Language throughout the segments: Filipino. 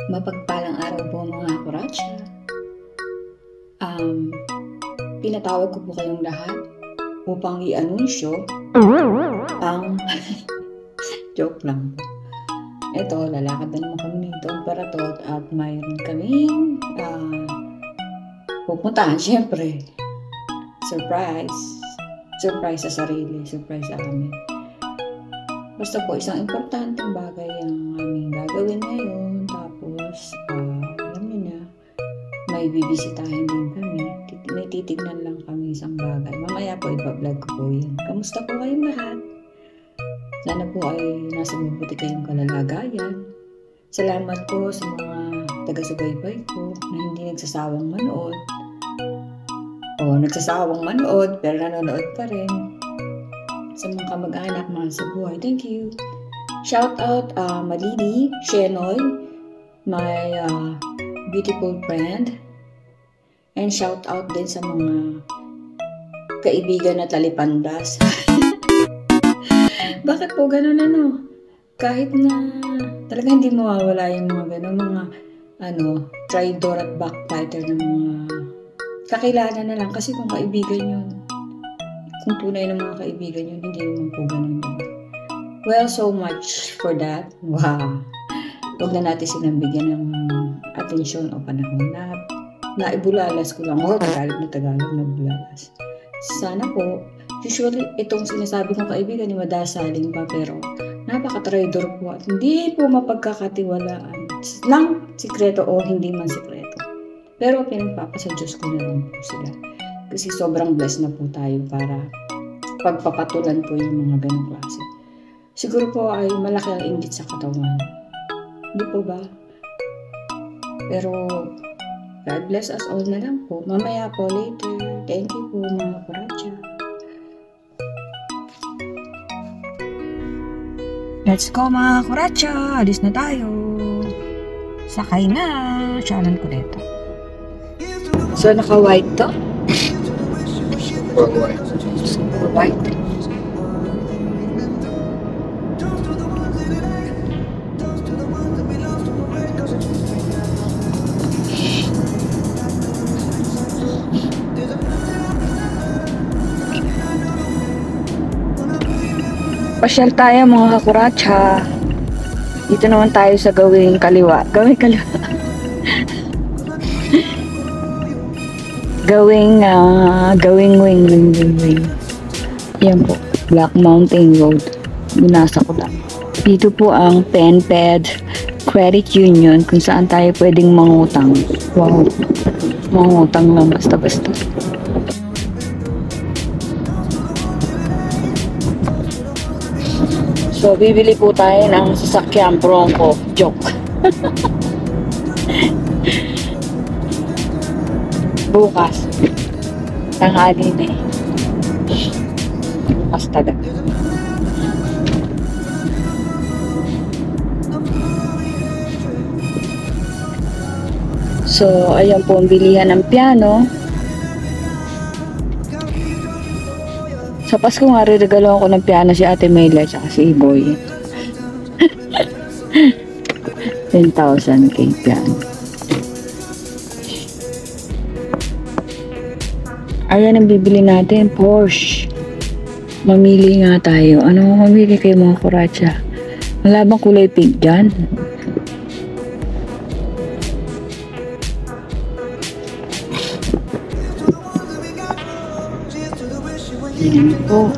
Mapagpalang araw po mga kuratsya. Pinatawag ko po kayong lahat upang i-anunsyo ang joke lang po. Ito, lalakad na naman kami dito para to at mayroon kaming pupuntahan syempre. Surprise sa sarili, surprise sa amin. Basta po isang importanteng bagay ang aming gagawin ngayon. Tapos, alam niyo na, may bibisitahin din kami. May titignan lang kami isang bagay. Mamaya po ipa-vlog ko po yan. Kamusta po kayong lahat? Sana po ay nasa mabuti kayong kalalagayan. Salamat po sa mga taga-subaybay ko na hindi nagsasawang manood. O nagsasawang manood pero nanonood pa rin. Sa mga kamag-anak, mga sa buhay. Thank you. Shout out Malini, Shenoy, my beautiful friend. And shout out din sa mga kaibigan na talipandas. Bakit po ganun ano? Kahit na talaga hindi mawawala yung mga ganun, mga traidor at backbiter ng mga kakilala na lang. Kasi kung kaibigan yun, kung tunay ng mga kaibigan yun, hindi naman po ganun. Diba? Well, so much for that. Wow. Huwag na natin silang bigyan ng atensyon o panahon na naibulalas ko lang. Tagalog na bulalas. Sana po, usually itong sinasabi kong kaibigan ni madasaling pa pero napaka-traidor po at hindi po mapagkakatiwalaan ng sikreto o hindi man sikreto. Pero pinagpapasa Diyos ko na lang po sila. Kasi sobrang blessed na po tayo para pagpapatulan po yung mga ganong klase. Siguro po ay malaki ang inggit sa katawan. Hindi po ba? Pero God bless us all na lang po. Mamaya po later. Thank you po mga kuratsya. Let's go mga kuratsya. Alis na tayo. Sakay na. Siyalan ko dito. So naka-white to? White. Pasyal tayo mga kakuratsya. Dito naman tayo sa gawing kaliwa. Gawing wing. Yan po, Black Mountain Road. Binasa ko lang. Dito po ang PenPed Credit Union kung saan tayo pwedeng mangutang. Wow, mangutang lang basta-basta. So, bibili po tayo ng sasakyan Bronco. Joke. Bukas. Tanghali na eh. Bukas talaga. So, ayan po ang bilihan ng piano. Sa Pasko nga, regalo ko ng piano si Ate Mayla at si Iboy. 10,000 kay piano. Ayan ang bibili natin, Porsche. Mamili nga tayo. Ano mamili kayo mga kuratsya? Wala bang kulay pink dyan? Oh.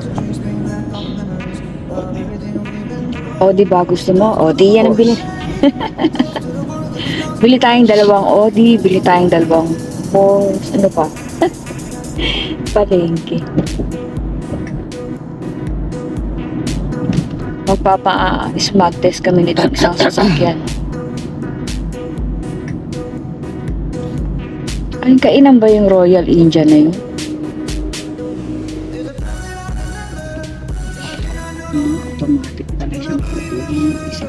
O, diba gusto mo? O, di yan ang bili. Bili tayong dalawang Audi, bili tayong dalawang Porsche, ano pa? Palengke. Magpapa-smart test kami nitong isang sasakyan. Ay, kainan ba yung Royal Indian na yun? Automatic pala siyang isa.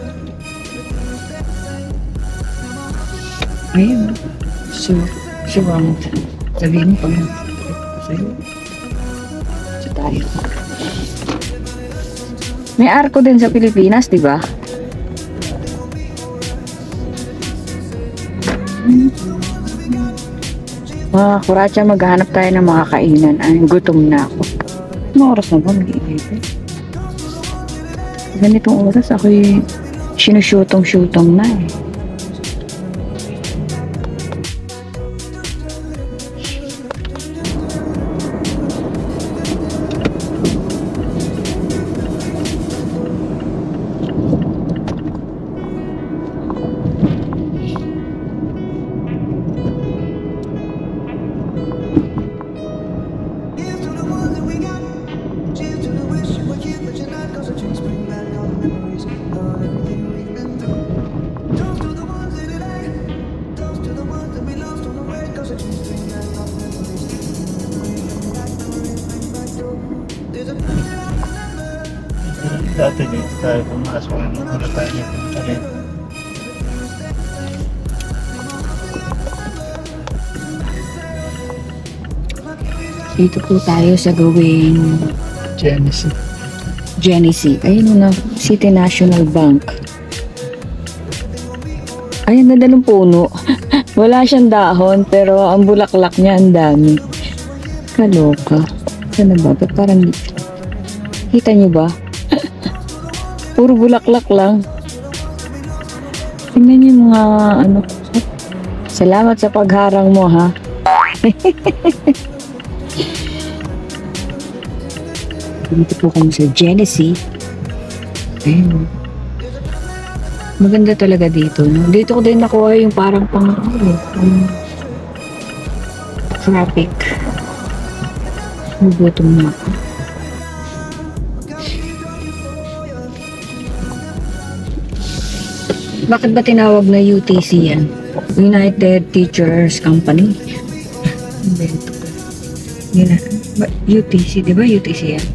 Ayun. So sabihin mo pag sa'yo. So tayo. May arko din sa Pilipinas, di ba? Mga kuratsa, maghanap tayo ng mga kainan. Ay, gutom na ako. Anong oras na ba? Mag-iibig. Ganitong oras, ako'y sinusyutong-syutong na eh. Dati dito tayo pumasok ng wala tayo nagpunta rin. Dito po tayo sa gawing Genesis. Genesee. Ayun na, City National Bank. Ayun, ganda ng puno. Wala siyang dahon, pero ang bulaklak niya ang dami. Kaloka. Sana ba? Ba't parang kita niyo ba? Puro bulaklak lang. Tingnan niyo mga ano. Salamat sa pagharang mo, ha? Dito po kami sa Genesee. Ayun. Maganda talaga dito, no? Dito ko din nakuha yung parang pang traffic. Nagutom na ako. Bakit ba tinawag na UTC yan? United Teachers Company? UTC, di ba UTC yan?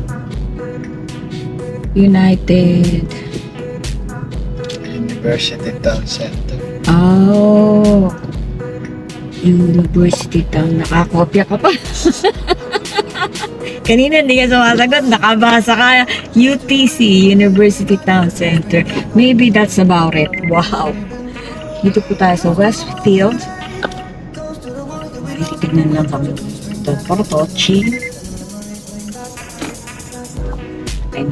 United University Town Center. Oh, University Town. Nakakopya ka pa. Kanina hindi ka sumasagot. Nakabasa ka. UTC, University Town Center. Maybe that's about it. Wow. Dito po tayo sa Westfield. Titignan lang kami. Ito, Portochi. Ayun.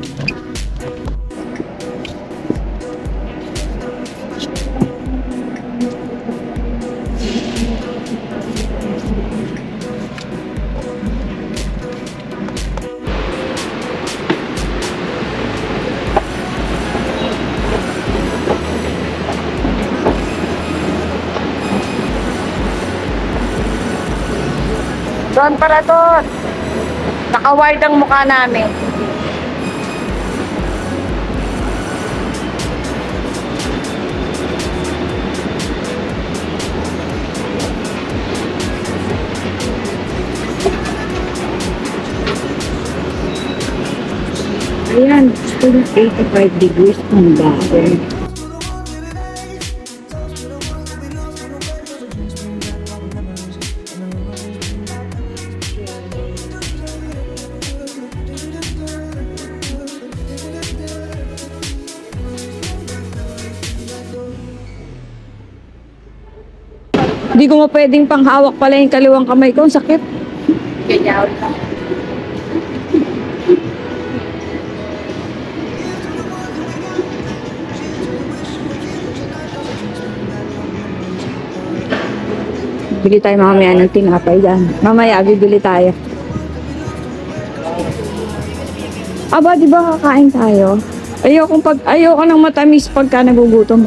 Doon para doon. Naka-wide ang mukha namin. Ayan, still 85 degrees ang dahon. Hindi ko pwedeng panghawak pala yung kaliwang kamay ko. Ang sakit. Ganyan. Bili tayo mamaya ng tinapay dyan. Mamaya, bibili tayo. Aba, di ba kakain tayo? Ayoko ng matamis pagka nagugutom.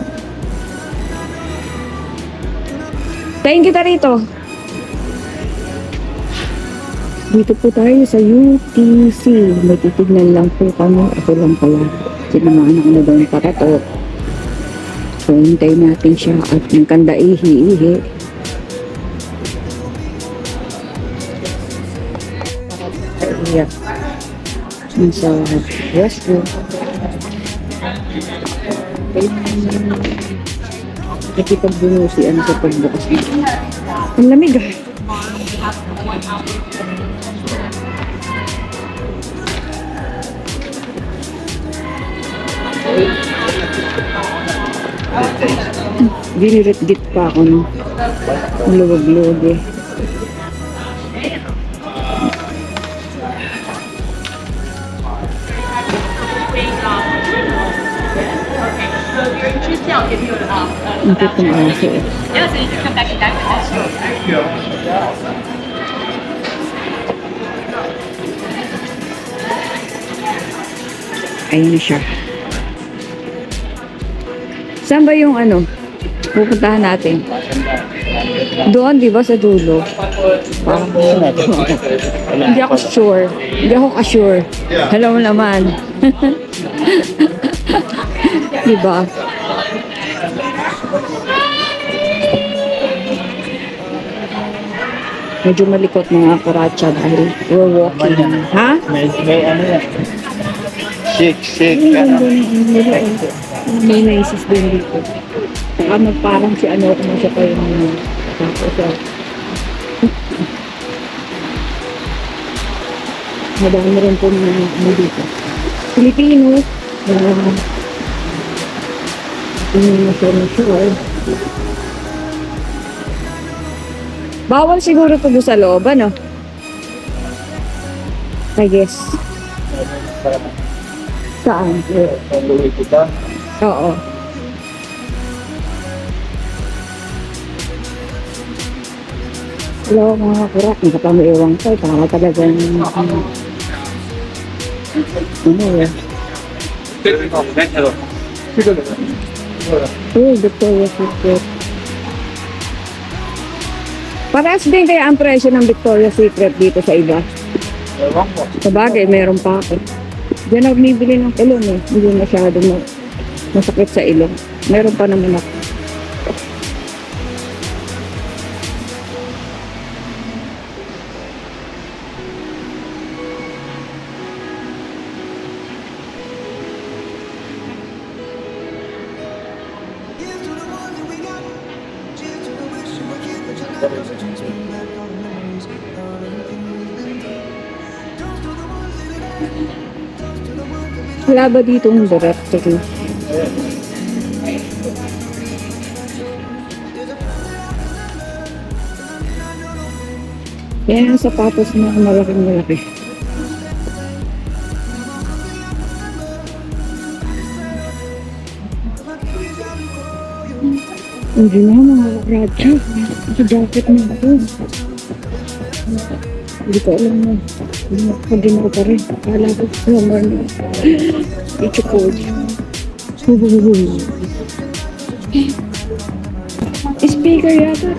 Tayin kita rito. Dito po tayo sa UTC. May titignan lang po kami. Ako lang pala. Sinamahan ako na doon para to. So, hintayin natin siya at ng kanda ihi-ihi. Iyak. Sa restroom. Nakipagbunusian sa pagbukas nito. Ang lamig ah. Dinirit-git pa ako no. Luwag-luwag eh. Ang cute ng aso eh. Ayun na siya. Saan ba yung ano? Pupuntahan natin. Doon, di ba, sa dulo? Parang hindi ako sure. Hindi ako ka-sure. Alam mo naman. Di ba? Medyo malikot mga kuratsa dahil we're walking. Ha? May ano yan. Shake, Ang ano. ganda ng nila eh. May naisis din dito. Saka parang si ano, kung siya pa yung tapos madami rin po mga ano dito. Pilipino. Hindi na sure. Bawal siguro ito sa loob, ano? I guess. Saan? Louis kita. Oo. Hello mga kurat, nakapamiiwang ko. Para talagang ano eh. Oh, Victoria's Secret. Parehas din kaya ang presyo ng Victoria's Secret dito sa iba. Ewan ko. Sabagay, meron pa ako. Diyan ako bibili ng ilong eh. Hindi masyadong masakit sa ilong. Meron pa naman ako. Wala ba dito yung directory? Yan ang sapatos na malaking-malaki. Hindi na mga radyo. Sa jacket na ito. Hindi ko alam na. Hindi ko pa rin. Akala ko summer na. It's cold. Speaker yata.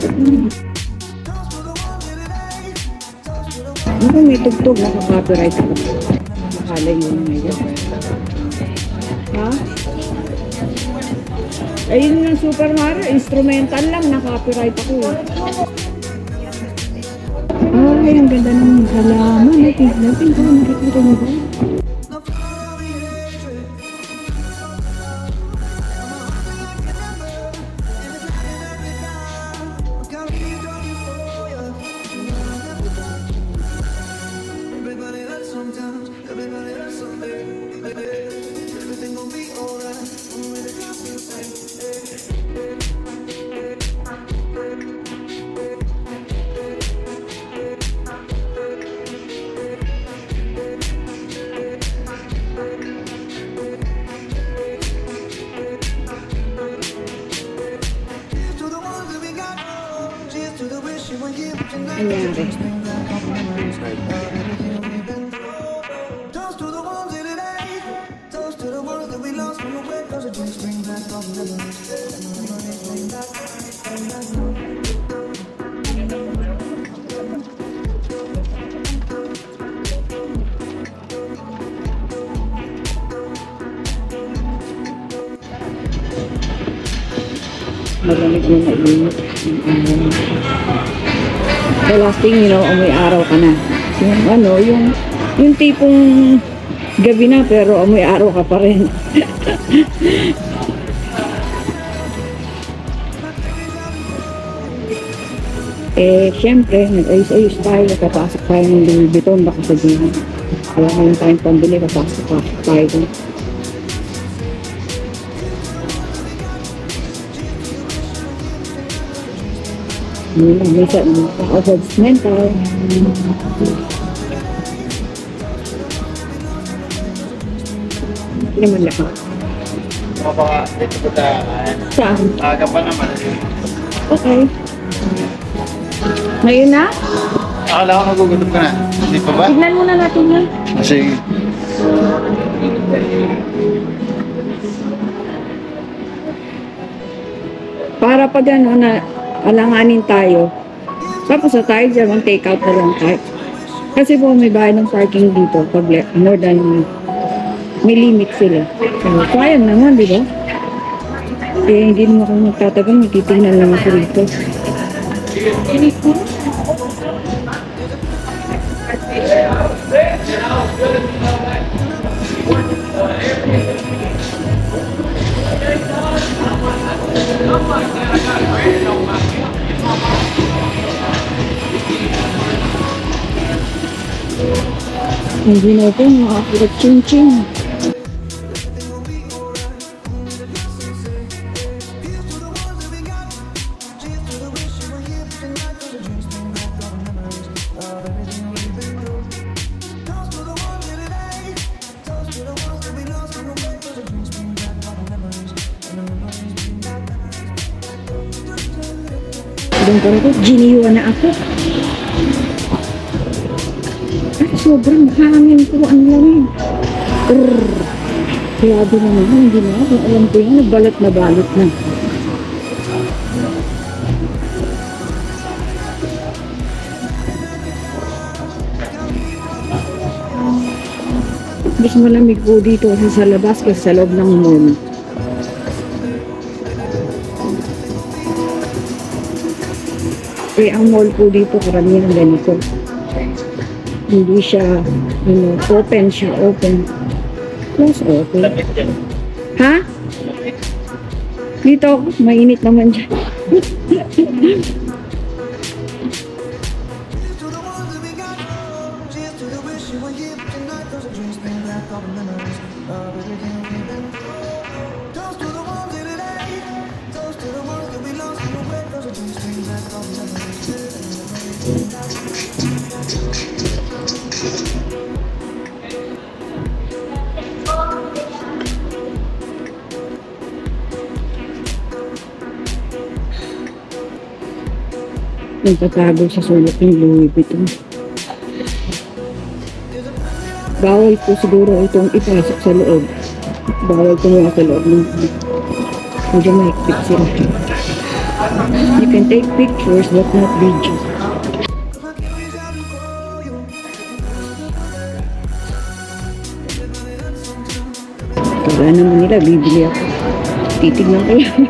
Ano may tugtog na copyright ako. Akala yun ngayon. Ha? Ayun nga Super Mario. Instrumental lang. Na-copyright ako. Ay, ang ganda ng halaman. Natin ko. Nakikita mo ba? Anyari. Malamig na mainit. The last thing, you know, amoy araw ka na. Yung ano, yung tipong gabi na pero amoy araw ka pa rin. Eh, syempre, nag-ayos-ayos tayo, kapasok tayo ng Louis Vuitton, baka sabihin. Kaya ngayon tayong pambili, kapasok tayo dun. Minsan, adjustmental. Hindi naman lahat. baka dito ko daan. Saan? Aga pa naman. Okay. Ngayon na? Akala ko nagugutom ka na. Hindi pa ba? Tignan muna natin yan. Sige. Para pag ano na alanganin tayo. Tapos na tayo dyan, mag take out na lang tayo. Kasi po may bahay ng parking dito pag more than may limit sila. So, sayang naman, di ba? Eh, hindi naman ako magtatagal, magtitingnan lang ako rito. Hindi na po, makakakulat ching-ching. Doon pa rin, giniwa na ako. Ay, sobrang hangin po ang lamig. Grabe naman, hindi na ako. Alam ko yan, nagbalot na balot na. Mas malamig po dito kasi sa labas kasi sa loob ng mall. Eh, ang mall po dito karamihan ganito. Hindi siya, open siya, open. Close, open. Ha? Dito, mainit naman dyan. Nagtatago sa sulok ng Louis Vuitton. Bawal po siguro itong ipasok sa loob. Bawal kumuha sa loob ng medyo mahigpit sila. You can take pictures but not videos. Kaya naman nila, bibili ako. Titignan ko lang.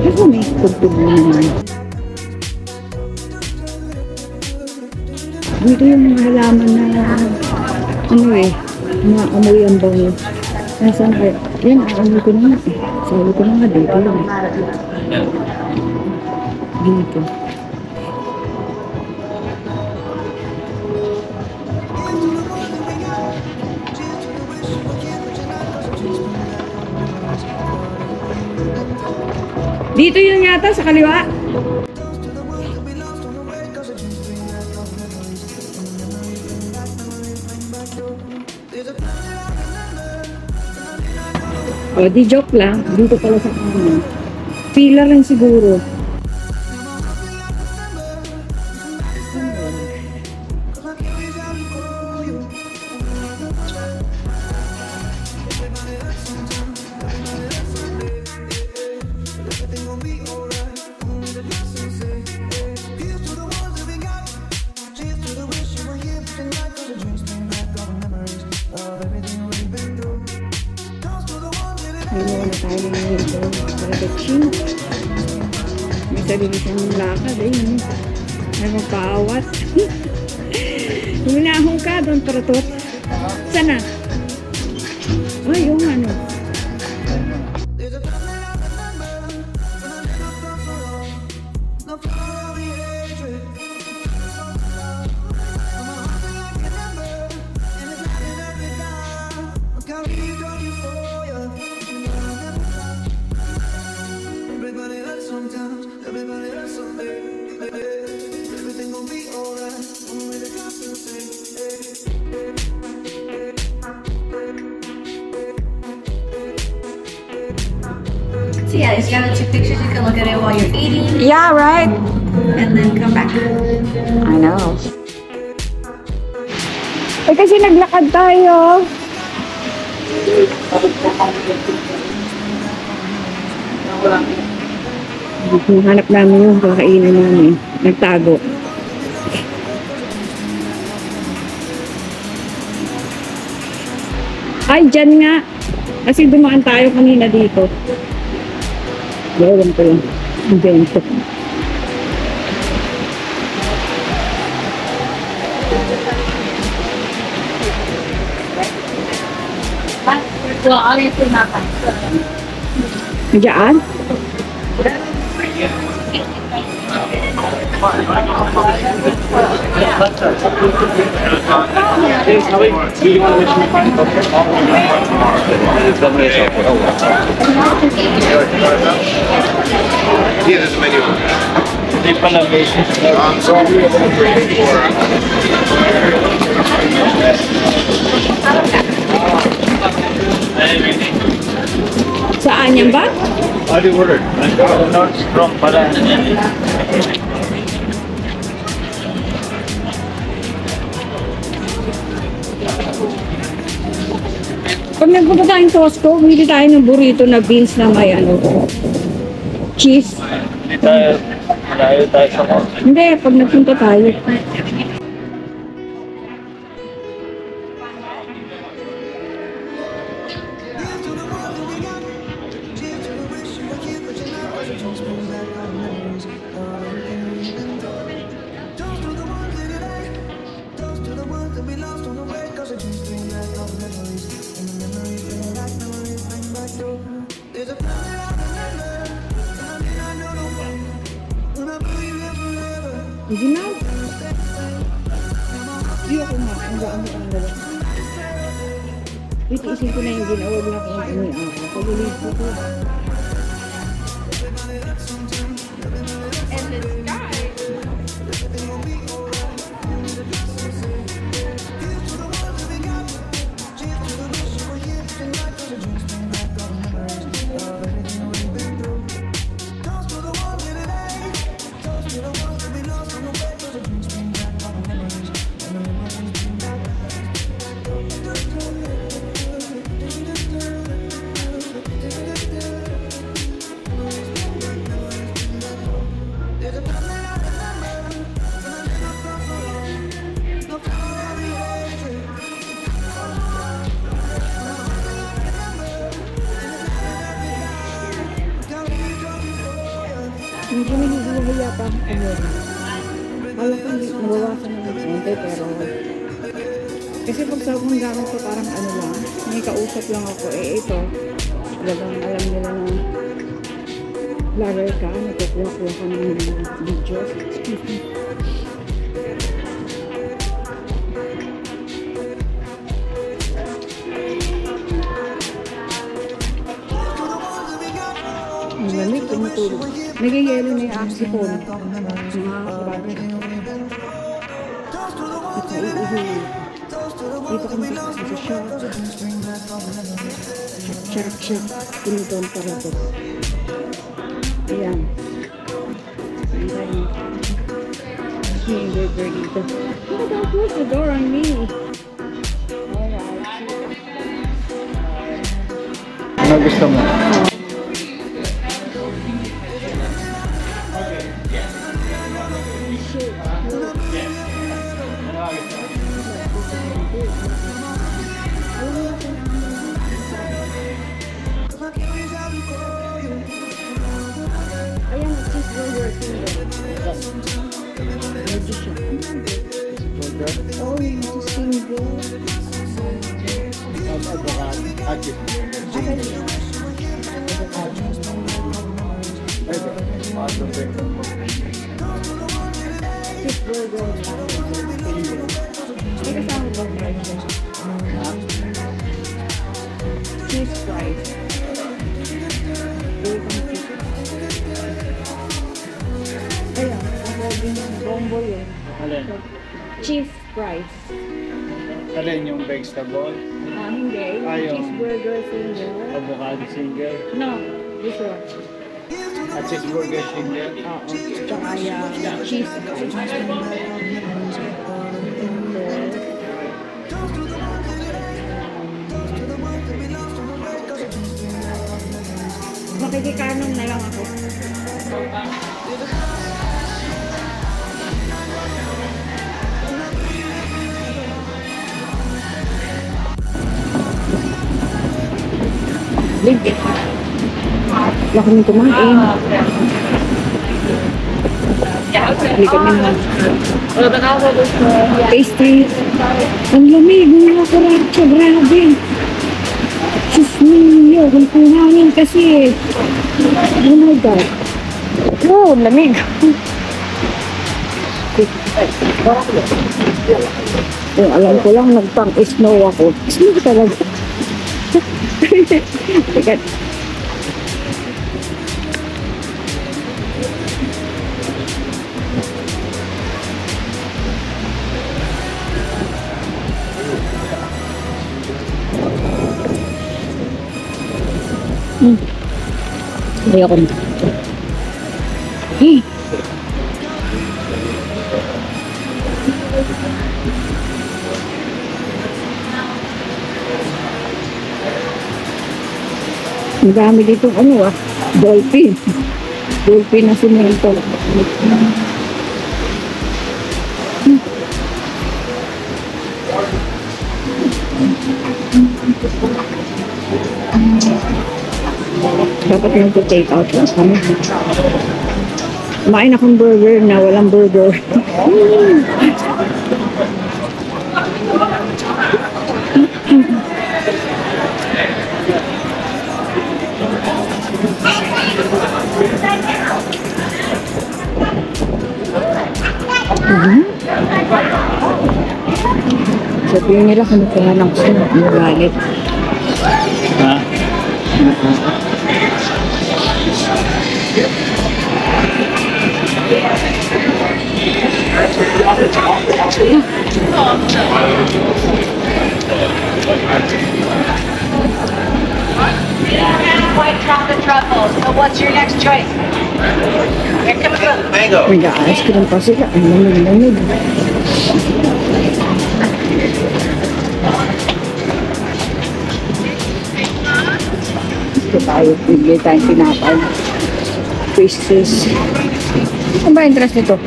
Ako may pagtubo naman. Dito yung mga halaman na maamoy ang bango. Nasaan kaya? Yan, aamoy ko na nga eh. Sabi ko na nga dito lang eh. Dito. Dito yun yata sa kaliwa. O, di joke lang. Dito pala sa kanan. Pila lang siguro. Ginawa na tayo ng window. Paradaching. May sarili siyang lakad. Ayun. May magpaawat. Huminahong ka doon, Trotot. Sana? Ay, yung ano. So yeah, if you have two pictures, you can look at it while you're eating, Yeah, right? and then come back. I know. Eh kasi naglakad tayo. Hanap namin yung kakainan namin. Nagtago. Ay, dyan nga. Kasi dumaan tayo kanina dito. Ewan ko yung invento. Diyan? Yeah, there's a menu. Hindi pala basis. So, Saan yan ba? How do you order? Not strong pala. Pag nagpunta tayong Costco, bili tayo ng burrito na beans na may ano, cheese. Hindi tayo, malayo tayo sa mall. Hindi, pag nagpunta tayo. Hindi na. Hindi ako nga. Ang gaan-gaan na lang. Itiisin ko na yung ginawa lang kung ano yung ako. Pagulit ko ko. Hindi nahihiya pa ako kumuli. Kala ko hindi nabawasan ng konti pero kasi pag sa akong gamit ko parang ano lang, may kausap lang ako. Eh ito, talagang alam nila na vlogger ka, nagkukuha-kuha ka ng videos. Excuse me. Ang lamig, tumutulog. Nagayelo na yung oxyphone. Nakakabagay. At naiihi. Dito kami kasi sa shop. Check. Pinidon para to. Ayan. Ayan. Yung burger dito. Oh, don't close the door on me. Alright. Ano gusto mo? Ayan, cheeseburger single. Medyo siya. Oh, yung single. Cheeseburger lang. May kasama ba fries? Cheese fries. Ayan, ang combo yun. Alin? Cheese fries. Alin yung vegetable? Hindi. Ayaw. Cheeseburger single. Avocado single? No. This one. At cheeseburger shake there. Oo. Tsaka yung cheese. Makikikanon na lang ako. Big. Laki nang kumain. Hindi kami na. Pastry. Ang lamig. Mga kuratso. Grabe. Diyos niyo. Kung kumain kasi. Oh my God. Oh, lamig. Yung alam ko lang, nagpang-snow ako. Snow talaga. Teka. Ayoko na. Hey! Ang dami dito dolphin. Dolphin na simento. Dapat yung take out lang kami. Kumain akong burger na walang burger. Sabihin nila kung nagkahanap ko sa magalit. Ha? White chocolate truffles. So what's your next choice? Here comes the Mango. May ice cream pa sila. Ang lamig-lamig. Ito tayo. Bigay tayong tinapay. Pastries. Ano ba interest nito?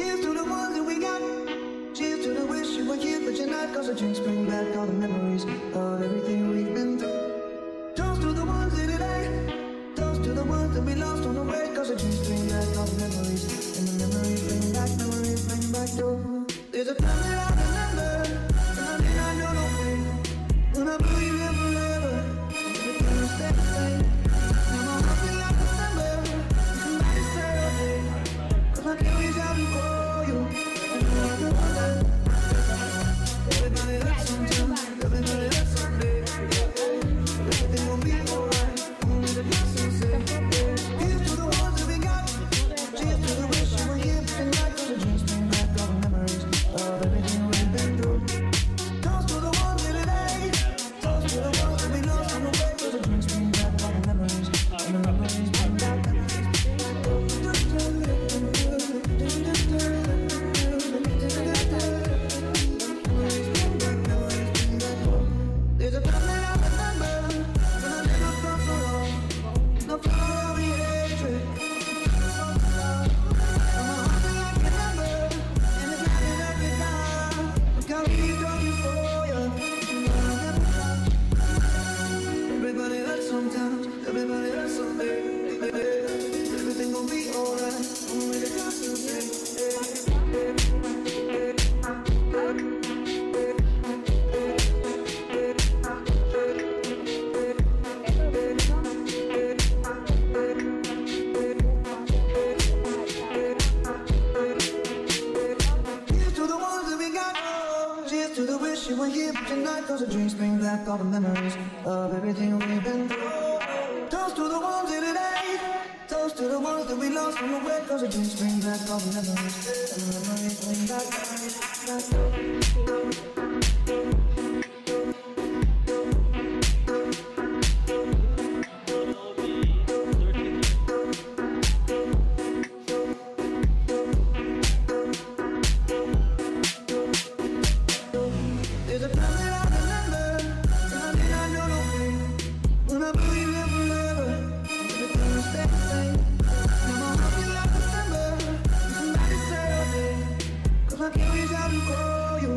Here's to the ones that we got. Cheers to the wish you were here, but you're not. Cause the drinks bring back all the memories of everything we've been through. Toast to the ones in today. Toast to the ones that we lost on the way. Cause the drinks bring back all the memories. And the memories bring back your. There's a time that I remember. And I did not know no pain. When I put you in forever. Everything will stay the same. Now my heart feel like December. Somebody say a day. Cause my memories out before you. Everybody hurts sometimes. Everybody hurts someday. Everything gon' be alright. Only the blessings say. Here's to the ones that we got. Cheers to the wish you were here tonight. Cause the drinks bring back all the memories of everything we've been cause the drinks bring back all the memories of everything we've been through. Toast to the ones in today. Toast to the ones that we lost on the way, cause the drinks bring back all the memories. And the memories bring back memories. There's a time that I remember, and I did not know no pain. When I believed in forever, everything would stay the same. Now my heart feels like December, and somebody say your name. Cause I can't reach out and call you.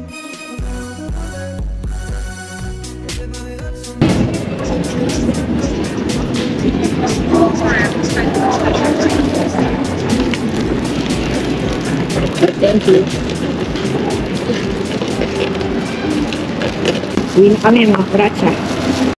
I'm down to my bed. As if I hurt somebody. Thank you. Uwi na kami mga kratsa.